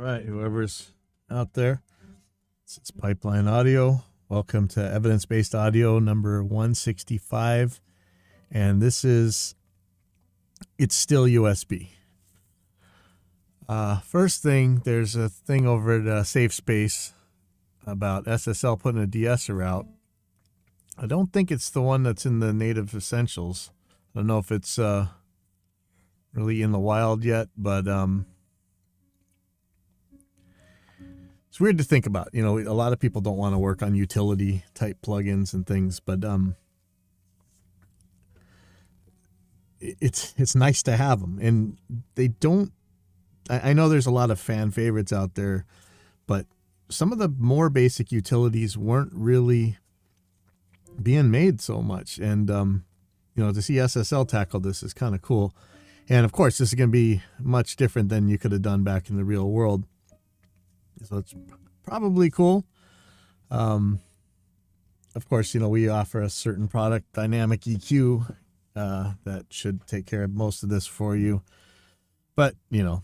right, whoever's out there, it's Pipeline Audio. Welcome to Evidence-Based Audio number 165. And it's still USB. First thing, there's a thing over at Safe Space about SSL putting a de-esser out. I don't think it's the one that's in the native essentials. I don't know if it's really in the wild yet, but it's weird to think about. You know, a lot of people don't want to work on utility type plugins and things, but it's nice to have them. And they don't. I know there's a lot of fan favorites out there, but some of the more basic utilities weren't really being made so much. And you know, to see SSL tackle this is kind of cool. And of course, this is going to be much different than you could have done back in the real world. So it's probably cool. Of course, you know, we offer a certain product, Dynamic EQ, that should take care of most of this for you. But, you know,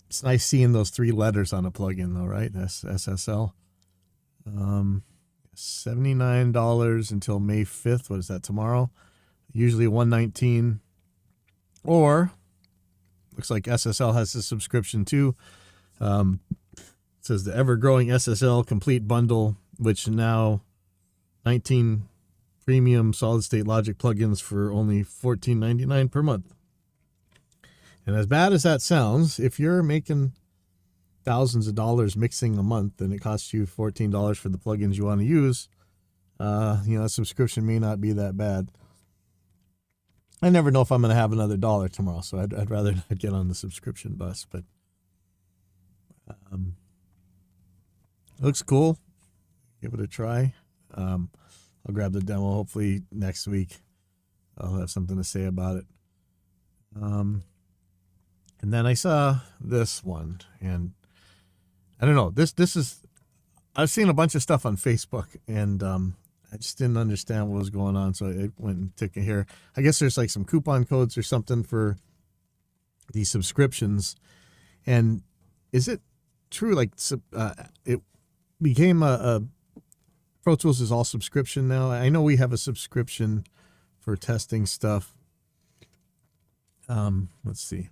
it's nice seeing those three letters on a plugin, though, right? That's SSL. $79 until May 5th. What is that, tomorrow? Usually $119. Or, looks like SSL has a subscription too. It says the ever-growing SSL complete bundle, which now 19 premium solid-state logic plugins for only $14.99 per month. And as bad as that sounds, if you're making thousands of dollars mixing a month and it costs you $14 for the plugins you want to use, you know, a subscription may not be that bad. I never know if I'm going to have another dollar tomorrow, so I'd rather not get on the subscription bus. But it looks cool. Give it a try. I'll grab the demo. Hopefully next week I'll have something to say about it. And then I saw this one, and I don't know. This is, I've seen a bunch of stuff on Facebook, and I just didn't understand what was going on, so I went and took it here. I guess there's like some coupon codes or something for these subscriptions. And is it true, like, it became a Pro Tools is all subscription now? I know we have a subscription for testing stuff. Let's see.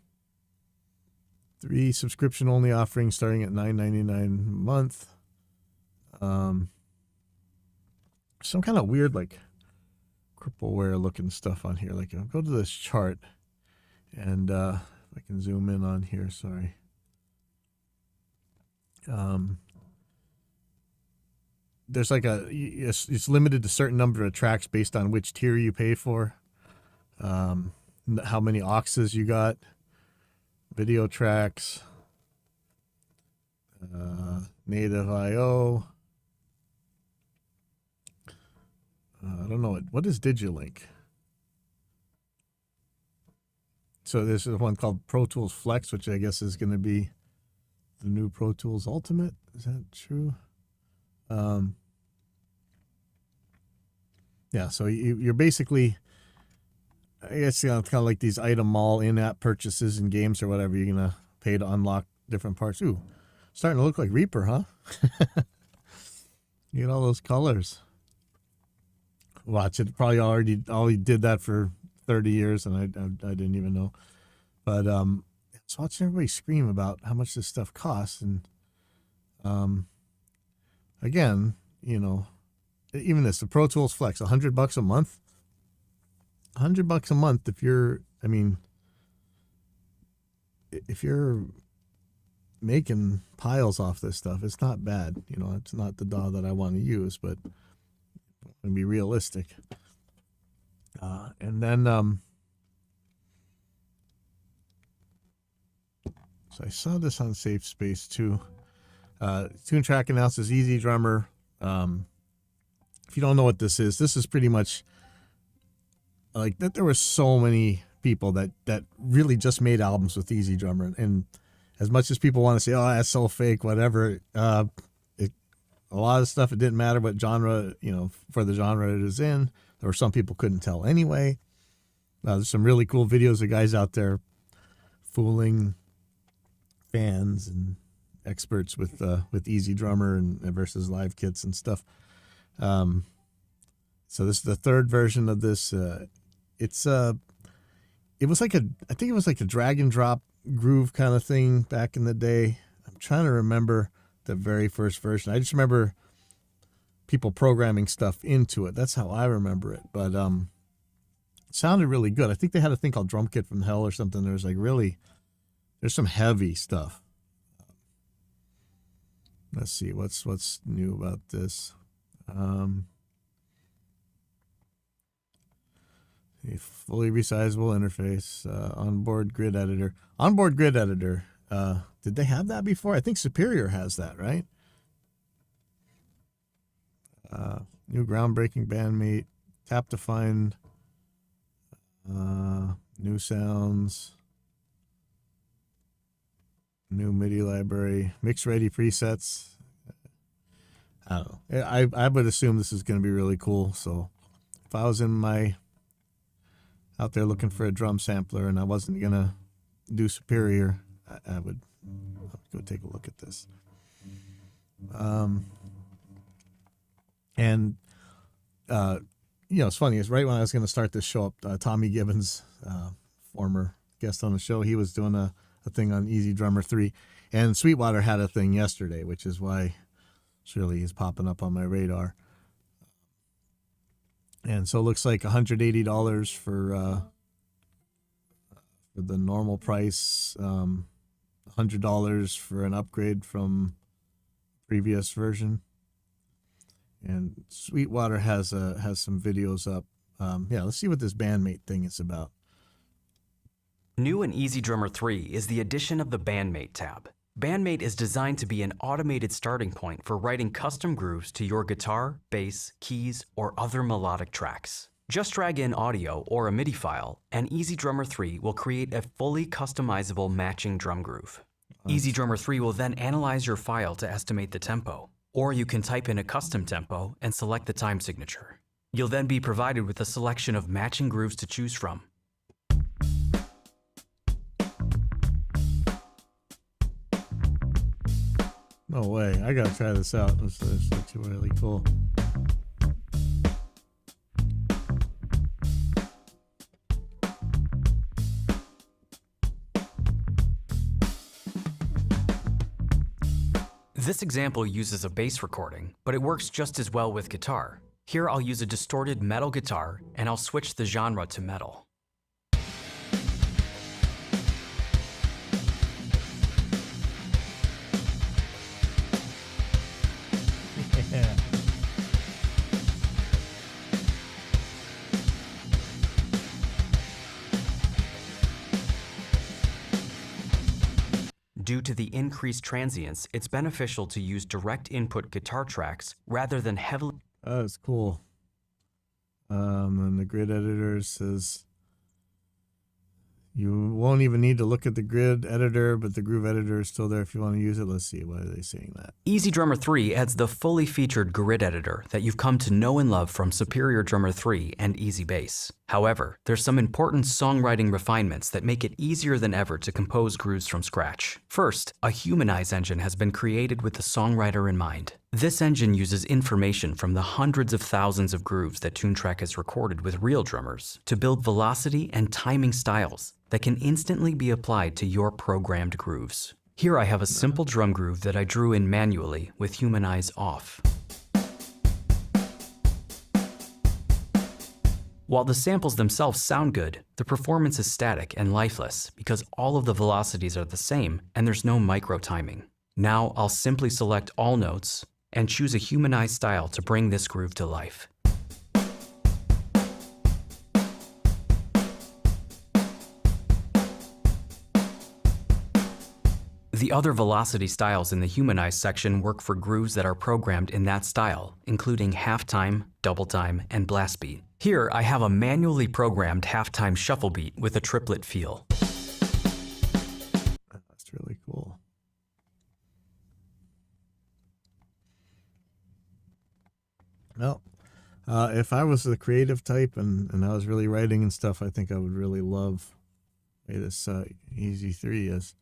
3 subscription-only offerings starting at $9.99 a month. Some kind of weird, like, crippleware looking stuff on here. Like, I'll go to this chart, and if I can zoom in on here, sorry. There's like it's limited to a certain number of tracks based on which tier you pay for. How many auxes you got, video tracks, native IO. I don't know. What is Digilink? So there's one called Pro Tools Flex, which I guess is going to be the new Pro Tools Ultimate. Is that true? Yeah, so you're basically, I guess, you know, kind of like these item mall in-app purchases in games or whatever. You're going to pay to unlock different parts. Ooh, starting to look like Reaper, huh? You get all those colors. Watch it. Probably already did that for 30 years, and I didn't even know. But it's watching everybody scream about how much this stuff costs. And again, you know, even this, the Pro Tools Flex, $100 a month. $100 a month if you're, I mean, if you're making piles off this stuff, it's not bad. You know, it's not the DAW that I want to use, but and be realistic. And then so I saw this on Safe Space too. Tune Track announces Easy Drummer. If you don't know what this is pretty much like that. There were so many people that really just made albums with Easy Drummer, and as much as people want to say, oh, that's so fake, whatever, a lot of stuff, it didn't matter what genre, you know, for the genre it is in. There were some people couldn't tell anyway. There's some really cool videos of guys out there fooling fans and experts with Easy Drummer and versus live kits and stuff. So this is the third version of this. It was like I think it was like a drag and drop groove kind of thing back in the day. I'm trying to remember the very first version. I just remember people programming stuff into it. That's how I remember it. But it sounded really good. I think they had a thing called Drum Kit from Hell or something. There's some heavy stuff. Let's see what's new about this. A fully resizable interface, onboard grid editor. Onboard grid editor. Did they have that before? I think Superior has that, right? New groundbreaking bandmate. Tap to find. New sounds. New MIDI library. Mix ready presets. I don't know. I would assume this is going to be really cool. So if I was out there looking for a drum sampler and I wasn't going to do Superior, I would go take a look at this. It's funny. It's right when I was going to start this show up, Tommy Gibbons, former guest on the show, he was doing a thing on Easy Drummer 3. And Sweetwater had a thing yesterday, which is why surely he's popping up on my radar. And so it looks like $180 for the normal price, $100 for an upgrade from previous version. And Sweetwater has some videos up. Let's see what this bandmate thing is about. New in Easy Drummer 3 is the addition of the Bandmate tab. Bandmate is designed to be an automated starting point for writing custom grooves to your guitar, bass, keys, or other melodic tracks. Just drag in audio or a MIDI file, and Easy Drummer 3 will create a fully customizable matching drum groove. Easy Drummer 3 will then analyze your file to estimate the tempo, or you can type in a custom tempo and select the time signature. You'll then be provided with a selection of matching grooves to choose from. No way. I gotta try this out. This looks really cool. This example uses a bass recording, but it works just as well with guitar. Here I'll use a distorted metal guitar, and I'll switch the genre to metal. Yeah. Due to the increased transients, it's beneficial to use direct input guitar tracks rather than heavily... That's cool. And the grid editor says you won't even need to look at the grid editor, but the groove editor is still there if you want to use it. Let's see, why are they saying that? Easy Drummer 3 adds the fully featured grid editor that you've come to know and love from Superior Drummer 3 and Easy Bass. However, there's some important songwriting refinements that make it easier than ever to compose grooves from scratch. First, a Humanize Engine has been created with the songwriter in mind. This engine uses information from the hundreds of thousands of grooves that TuneTrack has recorded with real drummers to build velocity and timing styles that can instantly be applied to your programmed grooves. Here I have a simple drum groove that I drew in manually with Humanize off. While the samples themselves sound good, the performance is static and lifeless because all of the velocities are the same and there's no micro timing. Now I'll simply select all notes and choose a Humanize style to bring this groove to life. The other velocity styles in the Humanize section work for grooves that are programmed in that style, including half-time, double-time, and blast beat. Here, I have a manually programmed half-time shuffle beat with a triplet feel. That's really cool. Well, if I was the creative type and I was really writing and stuff, I think I would really love the way this Easy 3 is.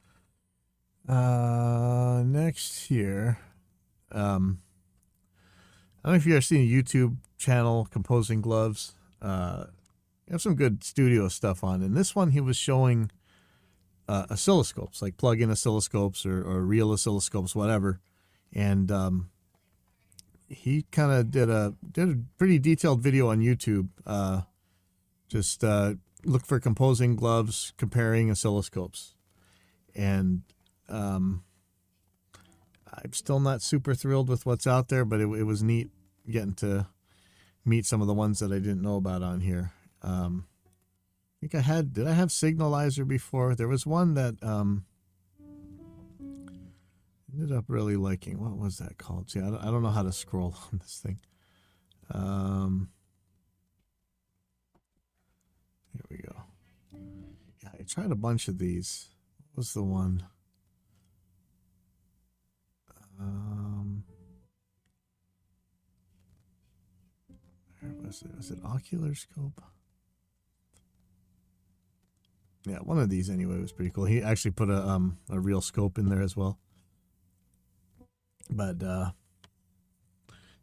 Next here, I don't know if you ever seen a YouTube channel, Composing Gloves. You have some good studio stuff on. And this one, he was showing oscilloscopes, like plug-in oscilloscopes or real oscilloscopes, whatever. And he kind of did a pretty detailed video on YouTube. Just look for Composing Gloves comparing oscilloscopes. And I'm still not super thrilled with what's out there, but it was neat getting to meet some of the ones that I didn't know about on here. I think did I have Signalizer before? There was one that ended up really liking. What was that called? See, I don't know how to scroll on this thing. Here we go. Yeah, I tried a bunch of these. What was the one? Where was it? Was it Ocular Scope? Yeah, one of these anyway was pretty cool. He actually put a real scope in there as well. But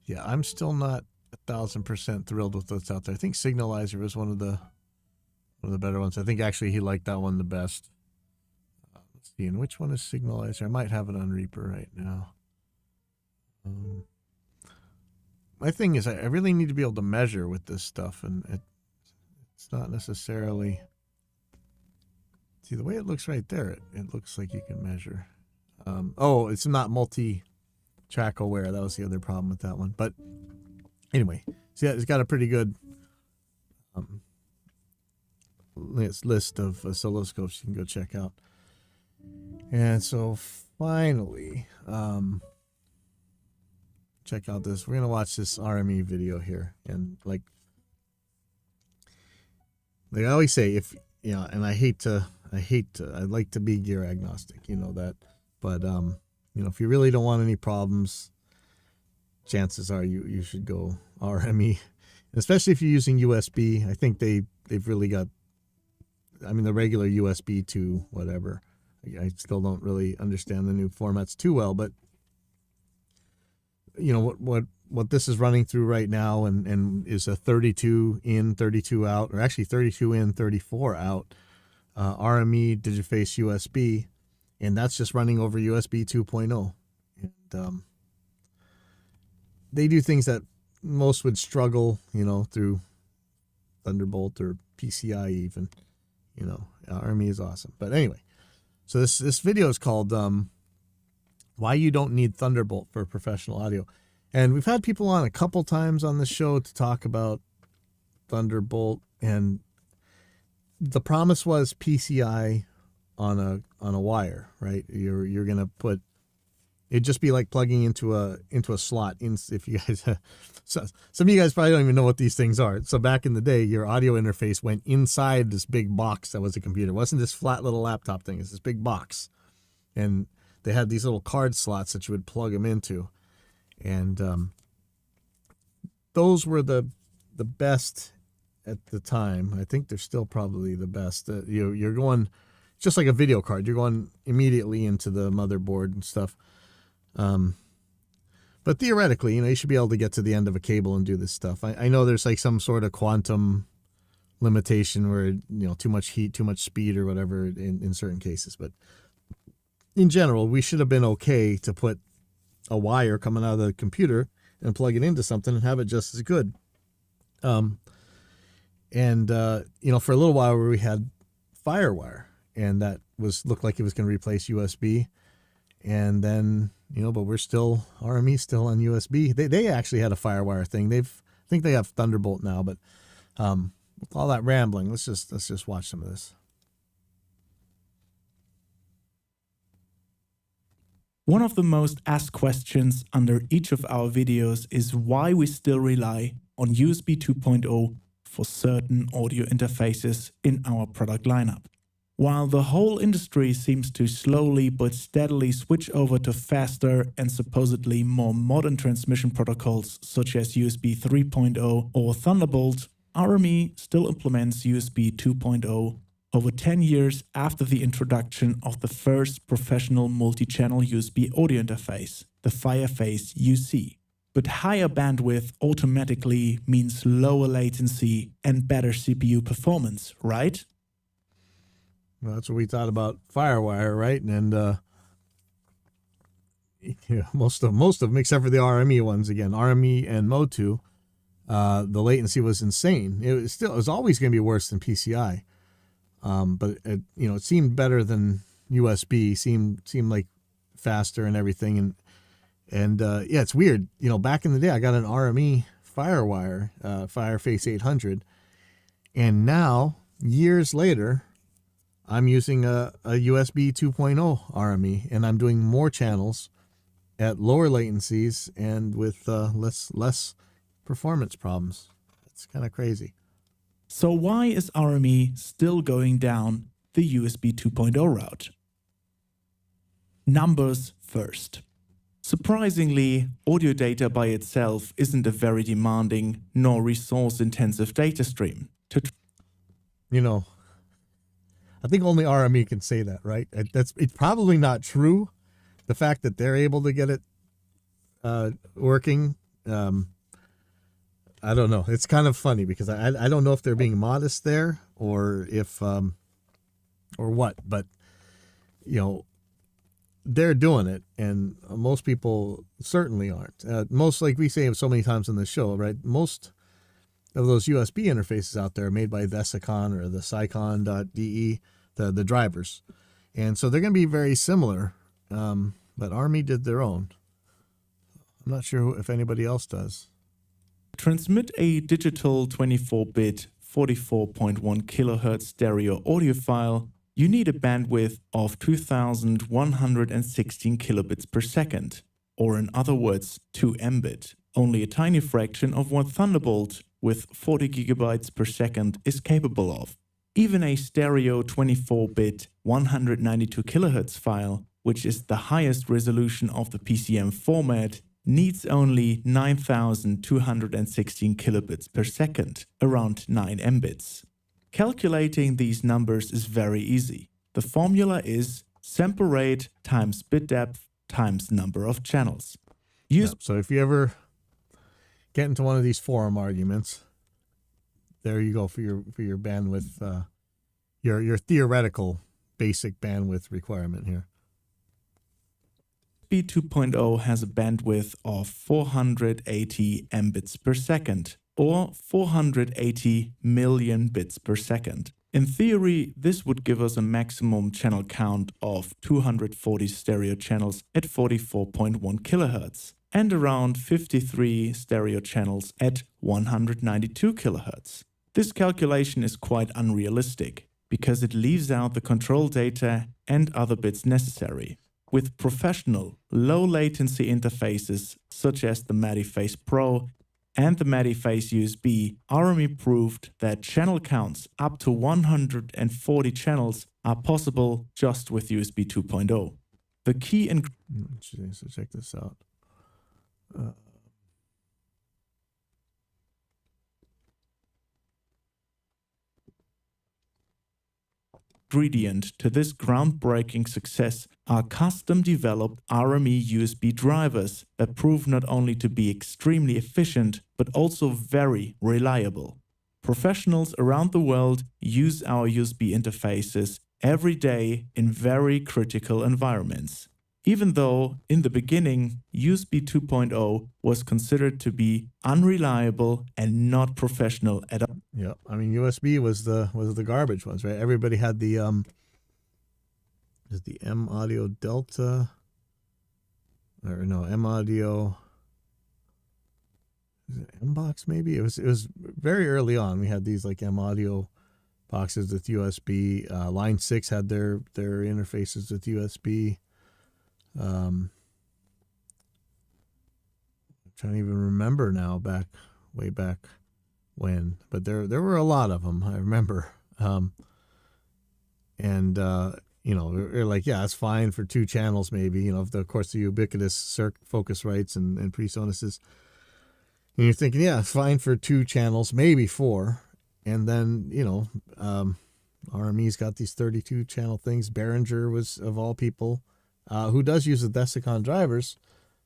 yeah, I'm still not 1,000% thrilled with what's out there. I think Signalizer was one of the better ones. I think actually he liked that one the best. Let's see, and which one is Signalizer? I might have it on Reaper right now. My thing is, I really need to be able to measure with this stuff, and it's not necessarily. See, the way it looks right there, it looks like you can measure. Oh, it's not multi-track aware. That was the other problem with that one. But anyway, see, it's got a pretty good list of oscilloscopes you can go check out. And so finally, check out this. We're going to watch this Rme video here. And like I always say, if, you know, and I'd like to be gear agnostic, you know that, but, you know, if you really don't want any problems, chances are you should go Rme, especially if you're using USB. I think they've really got, I mean, the regular USB to whatever. I still don't really understand the new formats too well, but you know what this is running through right now and is a 32 in, 32 out, or actually 32 in, 34 out RME Digiface USB, and that's just running over USB 2.0. And they do things that most would struggle, you know, through Thunderbolt or PCI even. You know, RME is awesome. But anyway, so this video is called Why You Don't Need Thunderbolt for Professional Audio. And we've had people on a couple times on the show to talk about Thunderbolt, and the promise was PCI on a wire, right? You're gonna put, it'd just be like plugging into a slot. If you guys, so some of you guys probably don't even know what these things are. So back in the day, your audio interface went inside this big box that was a computer. It wasn't this flat little laptop thing. It's this big box, and they had these little card slots that you would plug them into. And those were the best at the time. I think they're still probably the best. You're going just like a video card. You're going immediately into the motherboard and stuff. But theoretically, you know, you should be able to get to the end of a cable and do this stuff. I know there's like some sort of quantum limitation where, you know, too much heat, too much speed or whatever in certain cases. But in general, we should have been okay to put a wire coming out of the computer and plug it into something and have it just as good. You know, for a little while we had FireWire, and that looked like it was going to replace USB. And then, you know, but we're still, RME still on USB. They actually had a FireWire thing. I think they have Thunderbolt now, but with all that rambling, let's just watch some of this. One of the most asked questions under each of our videos is why we still rely on USB 2.0 for certain audio interfaces in our product lineup. While the whole industry seems to slowly but steadily switch over to faster and supposedly more modern transmission protocols such as USB 3.0 or Thunderbolt, RME still implements USB 2.0 over 10 years after the introduction of the first professional multi-channel USB audio interface, the Fireface UC. But higher bandwidth automatically means lower latency and better CPU performance, right? Well, that's what we thought about FireWire, right? And yeah, most of them, except for the RME ones, again, RME and Motu, the latency was insane. It was always going to be worse than PCI, but it seemed better than USB. Seemed like faster and everything, and yeah, it's weird. Back in the day, I got an RME FireWire, Fireface 800, and now years later, I'm using a USB 2.0 RME, and I'm doing more channels at lower latencies and with less performance problems. It's kind of crazy. So why is RME still going down the USB 2.0 route? Numbers first. Surprisingly, audio data by itself isn't a very demanding nor resource-intensive data stream. I think only RME can say that, right? It's probably not true. The fact that they're able to get it working, I don't know. It's kind of funny because I don't know if they're being modest there or if or what, but they're doing it, and most people certainly aren't. Most, like we say so many times on the show, right? Most of those USB interfaces out there are made by Vesicon or the Sycon.de, the drivers, and so they're going to be very similar. But Rme did their own. I'm not sure if anybody else does. Transmit a digital 24-bit 44.1 kHz stereo audio file, you need a bandwidth of 2116 kilobits per second, or in other words, 2 Mbit. Only a tiny fraction of what Thunderbolt with 40 gigabytes per second is capable of. Even a stereo 24-bit 192 kHz file, which is the highest resolution of the PCM format, needs only 9216 kilobits per second, around 9 Mbits. Calculating these numbers is very easy. The formula is sample rate times bit depth times number of channels. So if you ever get into one of these forum arguments, there you go for your bandwidth, your theoretical basic bandwidth requirement here. USB 2.0 has a bandwidth of 480 Mbits per second, or 480 million bits per second. In theory, this would give us a maximum channel count of 240 stereo channels at 44.1 kHz and around 53 stereo channels at 192 kHz. This calculation is quite unrealistic because it leaves out the control data and other bits necessary. With professional, low-latency interfaces such as the Mediface Pro and the Mediface USB, Rme proved that channel counts up to 140 channels are possible just with USB 2.0. The key So check this out. ingredient to this groundbreaking success are custom-developed Rme USB drivers that prove not only to be extremely efficient, but also very reliable. Professionals around the world use our USB interfaces every day in very critical environments. Even though, in the beginning, USB 2.0 was considered to be unreliable and not professional at all. Yeah, I mean USB was the garbage ones, right? Everybody had the is it the M Audio Delta, or no, M Audio, is it M Box maybe? It was very early on. We had these like M Audio boxes with USB. Line 6 had their interfaces with USB. I'm trying to even remember now, way back when, but there were a lot of them, I remember. They're like, yeah, it's fine for 2 channels maybe, of course the ubiquitous Focusrites and PreSonuses. And you're thinking, yeah, it's fine for 2 channels, maybe 4. And then, RME's got these 32 channel things. Behringer was, of all people, who does use the Desiccon drivers,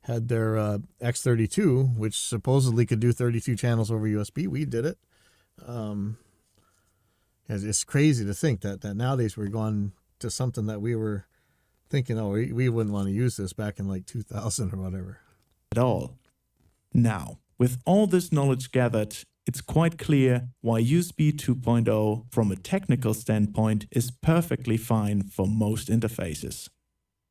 had their X32, which supposedly could do 32 channels over USB. We did it. It's crazy to think that nowadays we're going to something that we were thinking, oh, we wouldn't want to use this back in like 2000 or whatever. At all. Now, with all this knowledge gathered, it's quite clear why USB 2.0 from a technical standpoint is perfectly fine for most interfaces.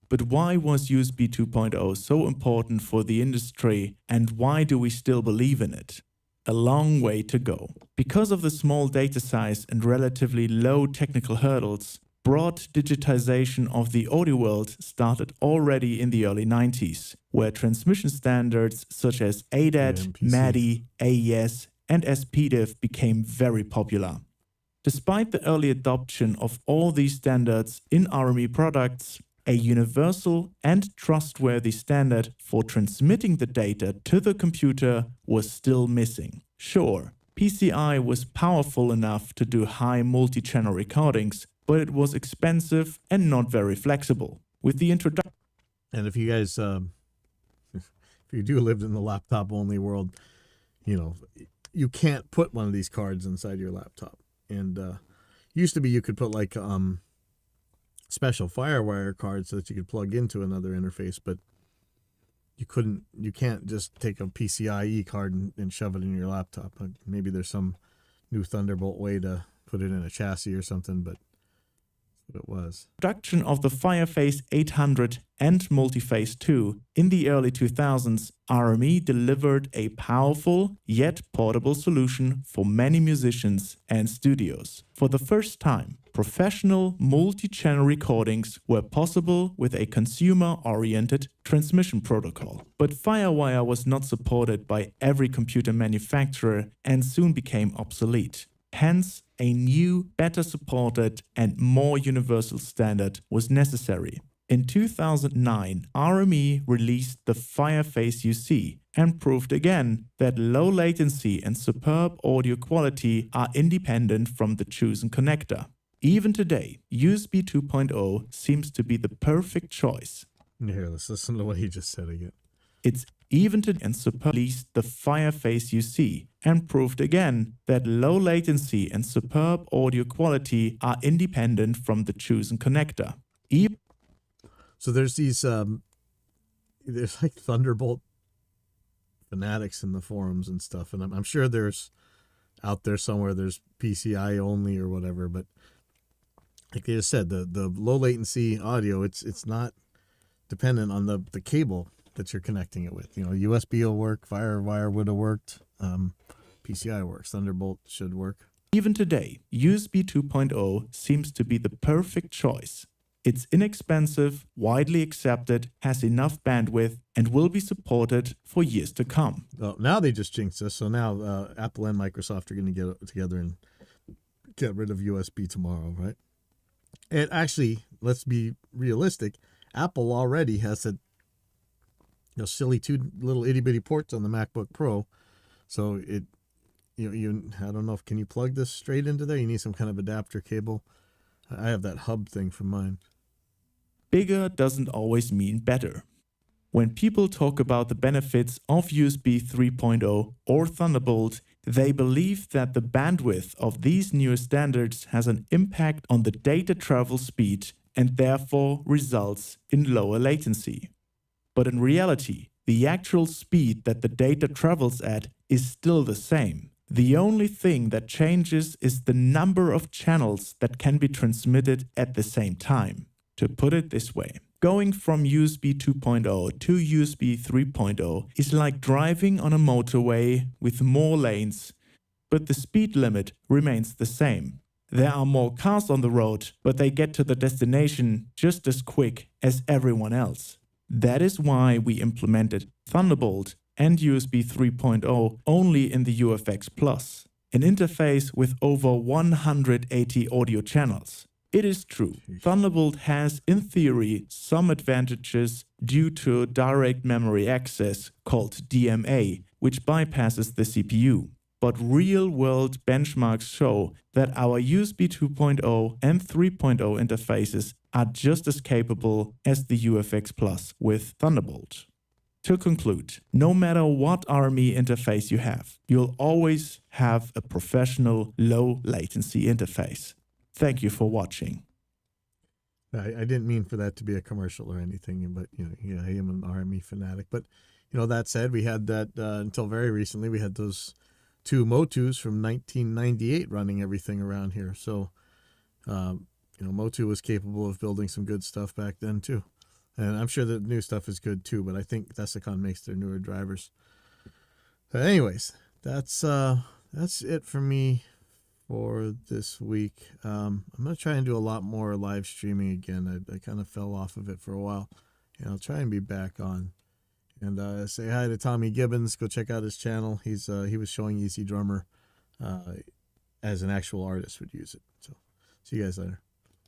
But why was USB 2.0 so important for the industry, and why do we still believe in it? A long way to go. Because of the small data size and relatively low technical hurdles, broad digitization of the audio world started already in the early 90s, where transmission standards such as ADAT, MADI, AES, and SPDIF became very popular. Despite the early adoption of all these standards in RME products, a universal and trustworthy standard for transmitting the data to the computer was still missing. Sure, PCI was powerful enough to do high multi-channel recordings, but it was expensive and not very flexible. With the introduction... And if you guys, if you do live in the laptop-only world, you can't put one of these cards inside your laptop. And used to be you could put like special FireWire cards so that you could plug into another interface, but you can't just take a PCIe card and shove it in your laptop. Maybe there's some new Thunderbolt way to put it in a chassis or something, but it was. Production of the Fireface 800 and Multiface 2 in the early 2000s, RME delivered a powerful yet portable solution for many musicians and studios. For the first time, professional multi-channel recordings were possible with a consumer-oriented transmission protocol. But FireWire was not supported by every computer manufacturer and soon became obsolete. Hence, a new, better supported and more universal standard was necessary. In 2009, RME released the Fireface UC and proved again that low latency and superb audio quality are independent from the chosen connector. Even today, USB 2.0 seems to be the perfect choice. Here, let's listen to what he just said again. It's even to and released the Fireface UC and proved again that low latency and superb audio quality are independent from the chosen connector. So there's these, there's like Thunderbolt fanatics in the forums and stuff, and I'm sure there's out there somewhere there's PCI only or whatever, but like they just said, the low latency audio, it's not dependent on the cable that you're connecting it with. USB will work, FireWire would have worked, PCI works, Thunderbolt should work. Even today, USB 2.0 seems to be the perfect choice. It's inexpensive, widely accepted, has enough bandwidth, and will be supported for years to come. Oh, now they just jinxed us, so now Apple and Microsoft are going to get together and get rid of USB tomorrow, right? And actually, let's be realistic, Apple already has a silly two little itty bitty ports on the MacBook Pro, so I don't know if can you plug this straight into there. You need some kind of adapter cable. I have that hub thing for mine. Bigger doesn't always mean better. When people talk about the benefits of USB 3.0 or Thunderbolt, they believe that the bandwidth of these newer standards has an impact on the data travel speed and therefore results in lower latency. But in reality, the actual speed that the data travels at is still the same. The only thing that changes is the number of channels that can be transmitted at the same time. To put it this way, going from USB 2.0 to USB 3.0 is like driving on a motorway with more lanes, but the speed limit remains the same. There are more cars on the road, but they get to the destination just as quick as everyone else. That is why we implemented Thunderbolt and USB 3.0 only in the UFX Plus, an interface with over 180 audio channels. It is true, Thunderbolt has, in theory, some advantages due to direct memory access called DMA, which bypasses the CPU. but real-world benchmarks show that our USB 2.0 and 3.0 interfaces are just as capable as the UFX Plus with Thunderbolt. To conclude, no matter what RME interface you have, you'll always have a professional low-latency interface. Thank you for watching. I didn't mean for that to be a commercial or anything, but yeah, I am an RME fanatic. But that said, we had that until very recently. We had those 2 Motus from 1998 running everything around here. So, Motu was capable of building some good stuff back then too. And I'm sure the new stuff is good too, but I think Desiccon makes their newer drivers. But anyways, that's it for me for this week. I'm going to try and do a lot more live streaming again. I kind of fell off of it for a while, and I'll try and be back on. And say hi to Tommy Gibbons. Go check out his channel. He was showing Easy Drummer as an actual artist would use it. So see you guys later.